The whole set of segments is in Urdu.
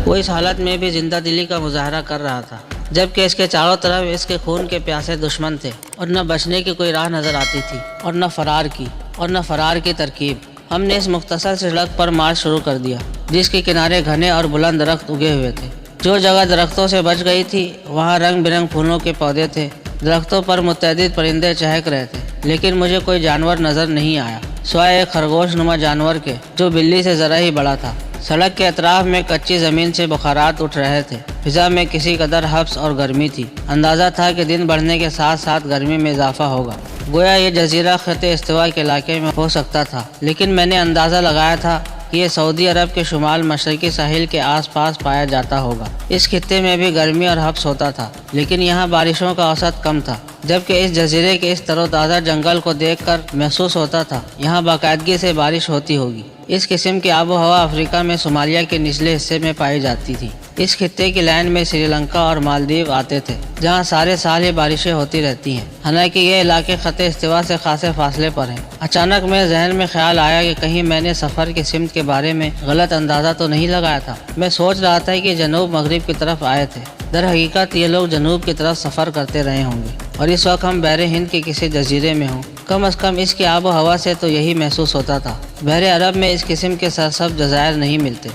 وہ اس حالت میں بھی زندہ دلی کا مظاہرہ کر رہا تھا، جبکہ اس کے چاروں طرف اس کے خون کے پیاسے دشمن تھے، اور نہ بچنے کی کوئی راہ نظر آتی تھی اور نہ فرار کی ترکیب۔ ہم نے اس مختصر سڑک پر مارچ شروع کر دیا، جس کے کنارے گھنے اور بلند درخت اگے ہوئے تھے۔ جو جگہ درختوں سے بچ گئی تھی وہاں رنگ برنگ پھولوں کے پودے تھے، درختوں پر متعدد پرندے چہک رہے تھے، لیکن مجھے کوئی جانور نظر نہیں آیا سوائے ایک خرگوش نما جانور کے جو بلی سے ذرا ہی بڑا تھا۔ سڑک کے اطراف میں کچی زمین سے بخارات اٹھ رہے تھے، فضا میں کسی قدر حبس اور گرمی تھی۔ اندازہ تھا کہ دن بڑھنے کے ساتھ ساتھ گرمی میں اضافہ ہوگا، گویا یہ جزیرہ خطے استوا کے علاقے میں ہو سکتا تھا، لیکن میں نے اندازہ لگایا تھا کہ یہ سعودی عرب کے شمال مشرقی ساحل کے آس پاس پایا جاتا ہوگا۔ اس خطے میں بھی گرمی اور حبس ہوتا تھا، لیکن یہاں بارشوں کا اوسط کم تھا، جبکہ اس جزیرے کے اس تر و تازہ جنگل کو دیکھ کر محسوس ہوتا تھا یہاں باقاعدگی سے بارش ہوتی ہوگی۔ اس قسم کی آب و ہوا افریقہ میں صومالیہ کے نچلے حصے میں پائی جاتی تھی۔ اس خطے کی لائن میں سری لنکا اور مالدیو آتے تھے، جہاں سارے سال ہی بارشیں ہوتی رہتی ہیں، حالانکہ یہ علاقے خط استوا سے خاصے فاصلے پر ہیں۔ اچانک میرے ذہن میں خیال آیا کہ کہیں میں نے سفر کی سمت کے بارے میں غلط اندازہ تو نہیں لگایا تھا۔ میں سوچ رہا تھا کہ جنوب مغرب کی طرف آئے تھے، در حقیقت یہ لوگ جنوب کی طرف سفر کرتے رہے ہوں گے، اور اس وقت ہم بحر ہند کے کسی جزیرے میں ہوں۔ کم از کم اس کی آب و ہوا سے تو یہی محسوس ہوتا تھا۔ بحر عرب میں اس قسم کے سرسبز جزائر نہیں ملتے۔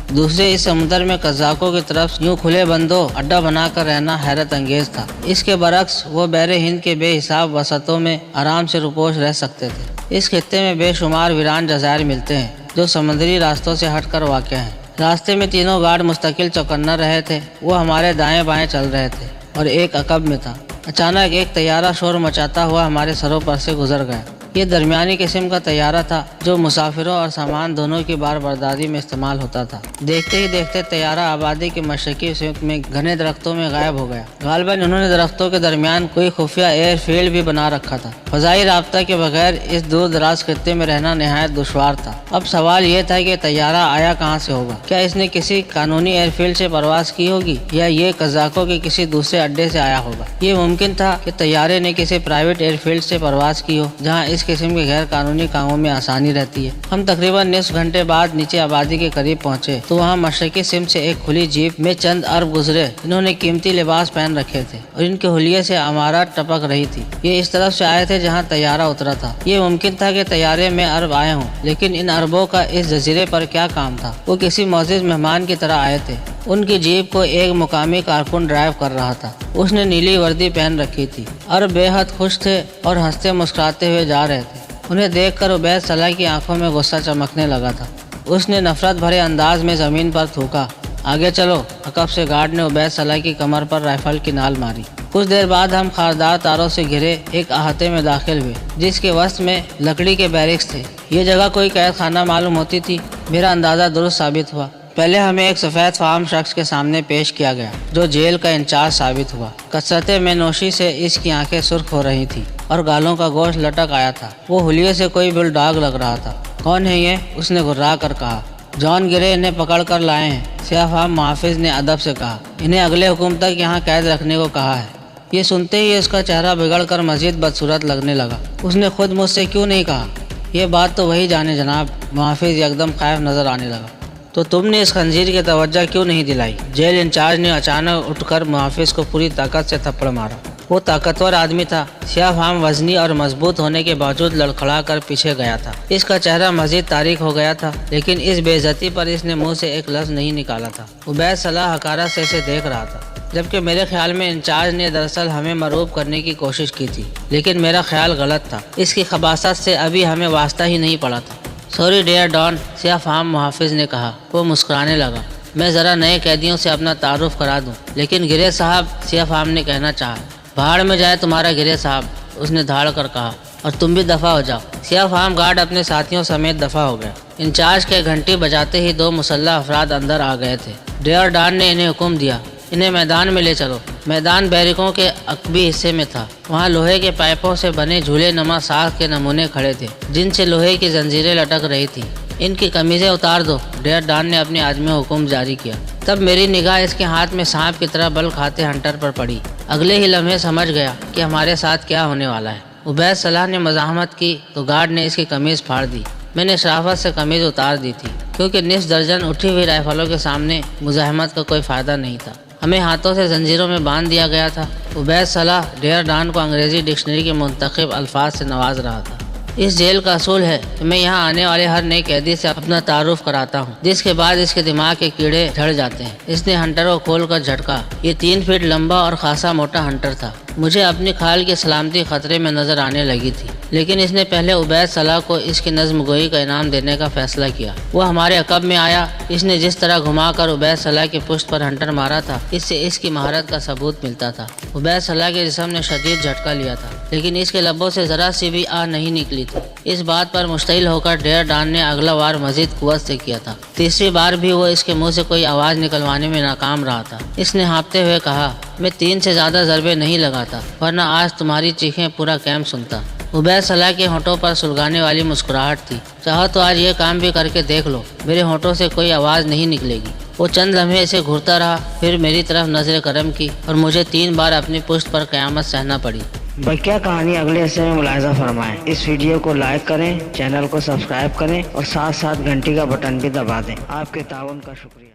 دوسرے اس سمندر میں قزاقوں کی طرف یوں کھلے بندوں اڈا بنا کر رہنا حیرت انگیز تھا۔ اس کے برعکس وہ بحر ہند کے بے حساب وسطوں میں آرام سے روپوش رہ سکتے تھے۔ اس خطے میں بے شمار ویران جزائر ملتے ہیں جو سمندری راستوں سے ہٹ کر واقع ہیں۔ راستے میں تینوں گارڈ مستقل چوکنا رہے تھے، وہ ہمارے دائیں بائیں چل رہے تھے اور ایک عقب میں تھا۔ اچانک ایک طیارہ شور مچاتا ہوا ہمارے سروں پر سے گزر گیا۔ یہ درمیانی قسم کا طیارہ تھا جو مسافروں اور سامان دونوں کی بار برداری میں استعمال ہوتا تھا۔ دیکھتے ہی دیکھتے طیارہ آبادی کے مشرقی سمت میں گھنے درختوں میں غائب ہو گیا۔ غالباً انہوں نے درختوں کے درمیان کوئی خفیہ ایئر فیلڈ بھی بنا رکھا تھا۔ فضائی رابطہ کے بغیر اس دور دراز خطے میں رہنا نہایت دشوار تھا۔ اب سوال یہ تھا کہ طیارہ آیا کہاں سے ہوگا؟ کیا اس نے کسی قانونی ایئر فیلڈ سے پرواز کی ہوگی یا یہ قزاقوں کے کسی دوسرے اڈے سے آیا ہوگا؟ یہ ممکن تھا کہ طیارے نے کسی پرائیویٹ ایئر فیلڈ سے پرواز کی ہو جہاں اس قسم کے غیر قانونی کاموں میں آسانی رہتی ہے۔ ہم تقریباً نصف گھنٹے بعد نیچے آبادی کے قریب پہنچے تو وہاں مشرقی سمت سے ایک کھلی جیپ میں چند عرب گزرے، انہوں نے قیمتی لباس پہن رکھے تھے اور ان کے حلیے سے عمارات ٹپک رہی تھی۔ یہ اس طرف سے آئے تھے جہاں طیارہ اترا تھا۔ یہ ممکن تھا کہ طیارے میں عرب آئے ہوں، لیکن ان عربوں کا اس جزیرے پر کیا کام تھا؟ وہ کسی معزز مہمان کی طرح آئے تھے۔ ان کی جیپ کو ایک مقامی کارکن ڈرائیو کر رہا تھا، اس نے نیلی وردی پہن رکھی تھی۔ عرب بے حد خوش تھے اور ہنستے مسکراتے ہوئے جا رہے تھے۔ انہیں دیکھ کر عبید صلاح کی آنکھوں میں غصہ چمکنے لگا تھا۔ اس نے نفرت بھرے انداز میں زمین پر تھوکا، آگے چلو۔ عقب سے گارڈ نے عبید صلاح کی کمر پر رائفل کی نال ماری۔ کچھ دیر بعد ہم خاردار تاروں سے گھرے ایک احاطے میں داخل ہوئے جس کے وسط میں لکڑی کے بیرکس تھے۔ یہ جگہ کوئی قید خانہ معلوم ہوتی تھی۔ میرا اندازہ درست ثابت ہوا۔ پہلے ہمیں ایک سفید فام شخص کے سامنے پیش کیا گیا جو جیل کا انچارج ثابت ہوا۔ کثرت میں نوشی سے اس کی آنکھیں سرخ ہو رہی تھیں اور گالوں کا گوشت لٹک آیا تھا۔ وہ حلیے سے کوئی بل ڈاگ لگ رہا تھا۔ کون ہے یہ؟ اس نے گھرا کر کہا۔ جان گرے انہیں پکڑ کر لائے ہیں، سیاہ فام محافظ نے ادب سے کہا۔ انہیں اگلے حکم تک یہاں قید رکھنے کو کہا ہے۔ یہ سنتے ہی اس کا چہرہ بگڑ کر مزید بدصورت لگنے لگا۔ اس نے خود مجھ سے کیوں نہیں کہا؟ یہ بات تو وہی جانے جناب۔ محافظ یکدم خائف نظر آنے لگا۔ تو تم نے اس خنزیر کی توجہ کیوں نہیں دلائی؟ جیل انچارج نے اچانک اٹھ کر محافظ کو پوری طاقت سے تھپڑ مارا۔ وہ طاقتور آدمی تھا، سیاہ فام وزنی اور مضبوط ہونے کے باوجود لڑکھڑا کر پیچھے گیا تھا۔ اس کا چہرہ مزید تاریک ہو گیا تھا، لیکن اس بے عزتی پر اس نے منہ سے ایک لفظ نہیں نکالا تھا۔ عبید صلاح حقارت سے اسے دیکھ رہا تھا، جبکہ میرے خیال میں انچارج نے دراصل ہمیں مرعوب کرنے کی کوشش کی تھی، لیکن میرا خیال غلط تھا۔ اس کی خباثت سے ابھی ہمیں واسطہ ہی نہیں پڑا تھا۔ سوری ڈیئر ڈان، سیاہ فام محافظ نے کہا۔ وہ مسکرانے لگا۔ میں ذرا نئے قیدیوں سے اپنا تعارف کرا دوں، لیکن گرے صاحب، سیاہ فام نے کہنا چاہا۔ بھاڑ میں جائے تمہارا گرے صاحب، اس نے دھاڑ کر کہا، اور تم بھی دفع ہو جاؤ۔ سیاہ فام گارڈ اپنے ساتھیوں سمیت دفع ہو گیا۔ انچارج کے گھنٹی بجاتے ہی دو مسلح افراد اندر آ گئے تھے۔ ڈیئر ڈان نے انہیں حکم دیا، انہیں میدان میں لے چلو۔ میدان بیرکوں کے عقبی حصے میں تھا۔ وہاں لوہے کے پائپوں سے بنے جھولے نما ساخ کے نمونے کھڑے تھے جن سے لوہے کی زنجیریں لٹک رہی تھیں۔ ان کی قمیضیں اتار دو، ڈیئر ڈان نے اپنے آدمیوں حکم جاری کیا۔ تب میری نگاہ اس کے ہاتھ میں سانپ کی طرح بل کھاتے ہنٹر پر پڑی۔ اگلے ہی لمحے سمجھ گیا کہ ہمارے ساتھ کیا ہونے والا ہے۔ عبید صلاح نے مزاحمت کی تو گارڈ نے اس کی قمیض پھاڑ دی۔ میں نے شرافت سے قمیض اتار دی تھی کیونکہ نصف درجن اٹھی ہوئی رائفلوں کے سامنے مزاحمت کا کوئی فائدہ نہیں تھا۔ ہمیں ہاتھوں سے زنجیروں میں باندھ دیا گیا تھا۔ عبید صلاح ڈیئر ڈان کو انگریزی ڈکشنری کے منتخب الفاظ سے نواز رہا تھا۔ اس جیل کا اصول ہے کہ میں یہاں آنے والے ہر نئے قیدی سے اپنا تعارف کراتا ہوں، جس کے بعد اس کے دماغ کے کیڑے جھڑ جاتے ہیں۔ اس نے ہنٹر کو کھول کر جھٹکا۔ یہ 3 فٹ لمبا اور خاصا موٹا ہنٹر تھا۔ مجھے اپنی کھال کی سلامتی خطرے میں نظر آنے لگی تھی، لیکن اس نے پہلے عبید صلاح کو اس کی نظم گوئی کا انعام دینے کا فیصلہ کیا۔ وہ ہمارے عقب میں آیا۔ اس نے جس طرح گھما کر عبید صلاح کی پشت پر ہنٹر مارا تھا، اس سے اس کی مہارت کا ثبوت ملتا تھا۔ عبید صلاح کے جسم نے شدید جھٹکا لیا تھا، لیکن اس کے لبوں سے ذرا سی بھی آہ نہیں نکلی تھی۔ اس بات پر مشتعل ہو کر ڈیئر ڈان نے اگلا وار مزید قوت سے کیا تھا۔ تیسری بار بھی وہ اس کے منہ سے کوئی آواز نکلوانے میں ناکام رہا تھا۔ اس نے ہانپتے ہوئے کہا، میں 3 سے زیادہ ضربے نہیں لگاتا، ورنہ آج تمہاری چیخیں پورا کیمپ سنتا۔ عبید صلاح کے ہونٹوں پر سلگانے والی مسکراہٹ تھی۔ چاہو تو آج یہ کام بھی کر کے دیکھ لو، میرے ہونٹوں سے کوئی آواز نہیں نکلے گی۔ وہ چند لمحے اسے گھورتا رہا، پھر میری طرف نظر کرم کی اور مجھے 3 بار اپنی پشت پر قیامت سہنا پڑی۔ بقیہ کہانی اگلے حصے میں ملاحظہ فرمائیں۔ اس ویڈیو کو لائک کریں، چینل کو سبسکرائب کریں اور ساتھ گھنٹی کا بٹن بھی دبا دیں۔ آپ کے تعاون کا شکریہ۔